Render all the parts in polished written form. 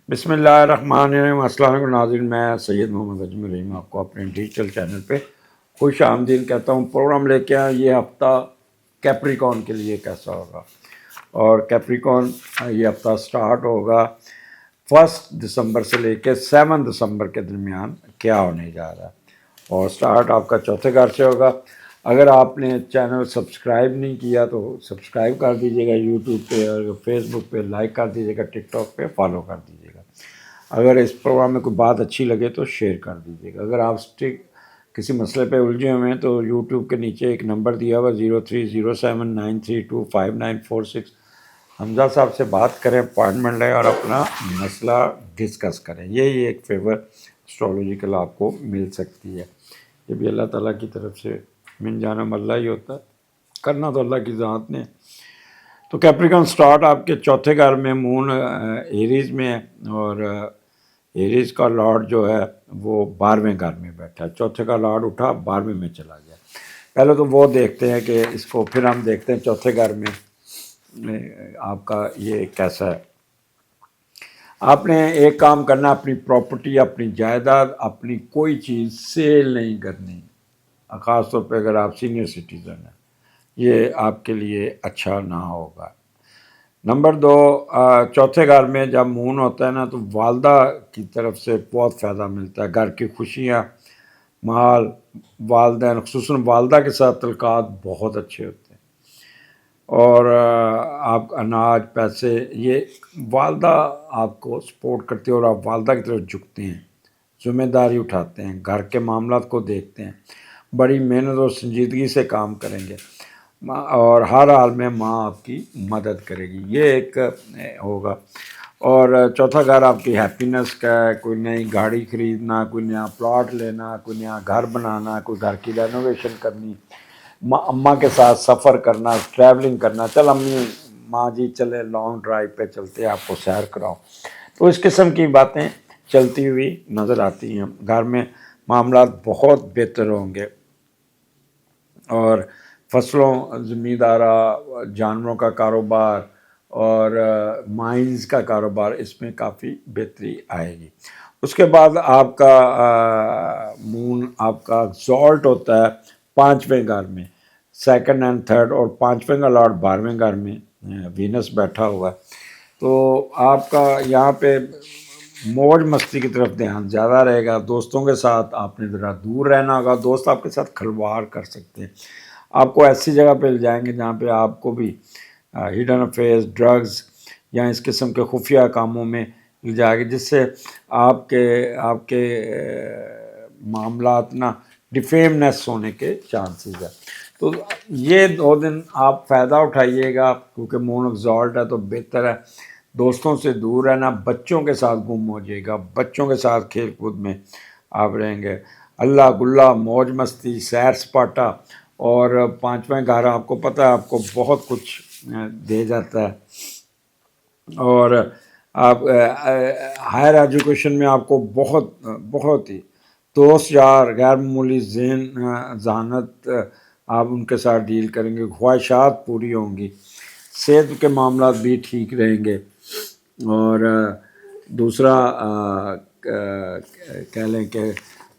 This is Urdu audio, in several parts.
بسم اللہ الرحمن الرحیم۔ السلام علیکم ناظرین، میں سید محمد اجمل رحیم آپ کو اپنے ڈیجیٹل چینل پہ خوش آمدید کہتا ہوں۔ پروگرام لے کے آئے یہ ہفتہ کیپریکون کے لیے کیسا ہوگا، اور کیپریکون یہ ہفتہ سٹارٹ ہوگا 1 دسمبر سے لے کے 7 دسمبر کے درمیان کیا ہونے جا رہا ہے، اور سٹارٹ آپ کا چوتھے گھر سے ہوگا۔ اگر آپ نے چینل سبسکرائب نہیں کیا تو سبسکرائب کر دیجیے گا، یوٹیوب پہ اور فیس بک پہ لائک کر دیجیے گا، ٹک ٹاک پہ فالو کر دیجیے گا۔ اگر اس پروگرام میں کوئی بات اچھی لگے تو شیئر کر دیجیے گا۔ اگر آپ کسی مسئلے پہ الجھے ہوئے ہیں تو یوٹیوب کے نیچے ایک نمبر دیا ہوا 030793259446، حمزہ صاحب سے بات کریں، اپوائنٹمنٹ لیں اور اپنا مسئلہ ڈسکس کریں۔ یہی ایک فیور اسٹرالوجیکل آپ کو مل سکتی ہے، یہ بھی اللہ تعالیٰ کی طرف سے، من جانب اللہ ہی ہوتا ہے، کرنا تو اللہ کی ذات نے۔ تو کیپریکون سٹارٹ آپ کے چوتھے گھر میں، مون ایریز میں ہے، اور ایریز کا لارڈ جو ہے وہ 12ویں گھر میں بیٹھا ہے۔ چوتھے کا لارڈ اٹھا 12ویں میں چلا گیا۔ پہلے تو وہ دیکھتے ہیں کہ اس کو، پھر ہم دیکھتے ہیں چوتھے گھر میں آپ کا یہ کیسا ہے۔ آپ نے ایک کام کرنا، اپنی پراپرٹی، اپنی جائیداد، اپنی کوئی چیز سیل نہیں کرنی، خاص طور پہ اگر آپ سینئر سٹیزن ہیں، یہ آپ کے لیے اچھا نہ ہوگا۔ نمبر 2، چوتھے گھر میں جب مون ہوتا ہے نا تو والدہ کی طرف سے بہت فائدہ ملتا ہے، گھر کی خوشیاں، مال، والدین، خصوصاً والدہ کے ساتھ تعلقات بہت اچھے ہوتے ہیں، اور آپ اناج، پیسے، یہ والدہ آپ کو سپورٹ کرتی ہے اور آپ والدہ کی طرف جھکتے ہیں، ذمہ داری اٹھاتے ہیں، گھر کے معاملات کو دیکھتے ہیں، بڑی محنت اور سنجیدگی سے کام کریں گے، اور ہر حال میں ماں آپ کی مدد کرے گی، یہ ایک ہوگا۔ اور چوتھا گھر آپ کی ہیپینس کا ہے، کوئی نئی گاڑی خریدنا، کوئی نیا پلاٹ لینا، کوئی نیا گھر بنانا، کوئی گھر کی رینوویشن کرنی، اماں کے ساتھ سفر کرنا، ٹریولنگ کرنا، چل امی ماں جی چلے لانگ ڈرائیو پہ چلتے ہیں، آپ کو سیر کراؤ، تو اس قسم کی باتیں چلتی ہوئی نظر آتی ہیں۔ گھر میں معاملات بہت بہتر ہوں گے، اور فصلوں، زمیندارہ، جانوروں کا کاروبار اور مائنز کا کاروبار، اس میں کافی بہتری آئے گی۔ اس کے بعد آپ کا مون، آپ کا ایگزالٹ ہوتا ہے 5ویں گھر میں، سیکنڈ اینڈ تھرڈ، اور 5ویں کا لارڈ 12ویں گھر میں وینس بیٹھا ہوا ہے، تو آپ کا یہاں پہ موج مستی کی طرف دھیان زیادہ رہے گا۔ دوستوں کے ساتھ آپ نے ذرا دور رہنا ہوگا، دوست آپ کے ساتھ کھلواڑ کر سکتے ہیں، آپ کو ایسی جگہ پہ لے جائیں گے جہاں پہ آپ کو بھی ہڈن افیئرز، ڈرگز یا اس قسم کے خفیہ کاموں میں لے جائے گے، جس سے آپ کے معاملات نا ڈیفیمنس ہونے کے چانسز ہے۔ تو یہ 2 دن آپ فائدہ اٹھائیے گا، کیونکہ مون ایگزالٹ ہے تو بہتر ہے۔ دوستوں سے دور رہنا، بچوں کے ساتھ گم ہو جائے گا، بچوں کے ساتھ کھیل کود میں آپ رہیں گے، اللہ گلا، موج مستی، سیر سپاٹا، اور 5واں گھر آپ کو پتہ ہے آپ کو بہت کچھ دے جاتا ہے، اور آپ ہائر ایجوکیشن میں آپ کو بہت ہی دوست یار، غیر معمولی ذہانت، آپ ان کے ساتھ ڈیل کریں گے، خواہشات پوری ہوں گی، صحت کے معاملات بھی ٹھیک رہیں گے، اور دوسرا کہہ لیں کہ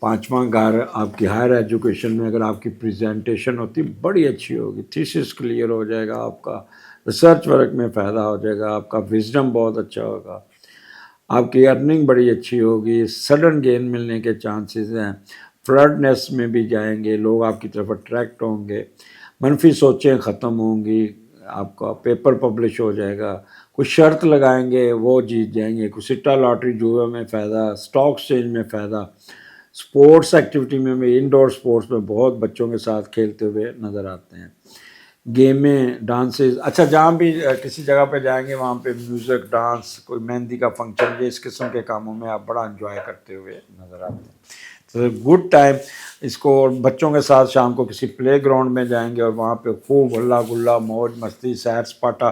5واں گھر آپ کی ہائر ایجوکیشن میں، اگر آپ کی پریزنٹیشن ہوتی بڑی اچھی ہوگی، تھیسس کلیئر ہو جائے گا، آپ کا ریسرچ ورک میں فائدہ ہو جائے گا، آپ کا وزڈم بہت اچھا ہوگا، آپ کی ارننگ بڑی اچھی ہوگی، سڈن گین ملنے کے چانسز ہیں، فلرٹنس میں بھی جائیں گے، لوگ آپ کی طرف اٹریکٹ ہوں گے، منفی سوچیں ختم ہوں گی، آپ کا پیپر پبلش ہو جائے گا، کوئی شرط لگائیں گے وہ جیت جائیں گے، کوئی سٹا لاٹری جوئے میں فائدہ، اسٹاک ایکسچینج میں فائدہ، سپورٹس ایکٹیویٹی میں بھی، انڈور سپورٹس میں بہت بچوں کے ساتھ کھیلتے ہوئے نظر آتے ہیں، گیمیں، ڈانسز، اچھا جہاں بھی کسی جگہ پہ جائیں گے وہاں پہ میوزک، ڈانس، کوئی مہندی کا فنکشن، یہ اس قسم کے کاموں میں آپ بڑا انجوائے کرتے ہوئے نظر آتے ہیں، تو گڈ ٹائم اس کو۔ اور بچوں کے ساتھ شام کو کسی پلے گراؤنڈ میں جائیں گے اور وہاں پہ خوب ہلا گلا، موج مستی، سیر سپاٹا،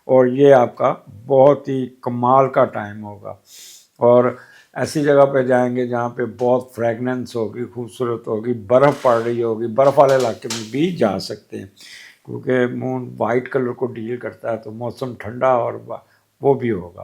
اور یہ آپ کا بہت ہی کمال کا ٹائم ہوگا۔ اور ایسی جگہ پہ جائیں گے جہاں پہ بہت فریگننس ہوگی، خوبصورت ہوگی، برف پڑ رہی ہوگی، برف والے علاقے میں بھی جا سکتے ہیں، کیونکہ مون وائٹ کلر کو ڈیل کرتا ہے، تو موسم ٹھنڈا اور وہ بھی ہوگا۔